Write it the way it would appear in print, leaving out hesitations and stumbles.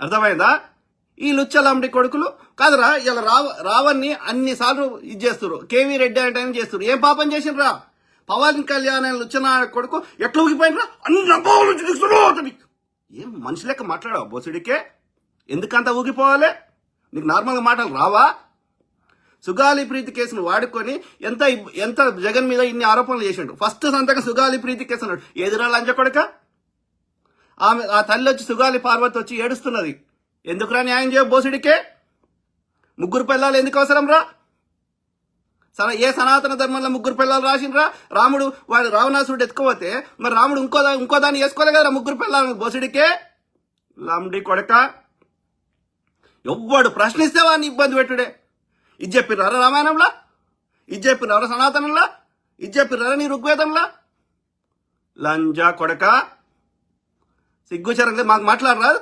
అర్థమైందా? ఈ లుచ్చలంబడి కొడుకులు కాదురా. ఇలా రావణ్ణి అన్నిసార్లు ఇది చేస్తారు. కేవీ రెడ్డి అంటే చేస్తారు. ఏం పాపం చేసిండ్రా? పవన్ కళ్యాణ్ లుచ్చన కొడుకు ఎట్లా ఊగిపోయినరా? అన్ని ఏం మనిషి లెక్క మాట్లాడావు బొసుడికే? ఎందుకంత ఊగిపోవాలి? నీకు నార్మల్గా మాటలు రావా? సుగాలి ప్రీతి కేసును వాడుకొని ఎంత ఎంత జగన్ మీద ఇన్ని ఆరోపణలు చేసిండు. ఫస్ట్ సంతకం సుగాలి ప్రీతి కేసు అన్నాడు. ఎదురా లంచ కొడుక? ఆ తల్లి వచ్చి సుగాలి పార్వతి వచ్చి ఏడుస్తున్నది. ఎందుకురా న్యాయం చేయ బోసుడికే? ముగ్గురు పిల్లలు ఎందుకు అవసరం రా? ఏ సనాతన ధర్మంలో ముగ్గురు పిల్లలు రాసిండ్రా? రాముడు వాడు రావణాసురుడు ఎత్తుకోపోతే మరి రాముడు ఇంకో దాన్ని వేసుకోలే కదా ముగ్గురు పిల్లలు బోసుడికే? లండి కొడక. ఎవ్వడు ప్రశ్నిస్తే వాడిని ఇబ్బంది పెట్టుడే. ఇది చెప్పిర్రా రామాయణంలా? ఇది చెప్పిర్రా సనాతనంలా? ఇది చెప్పిర్రా నీ ఋగ్వేదంలా? లంజా కొడక. సిగ్గుచరంగా మాకు మాట్లాడరా?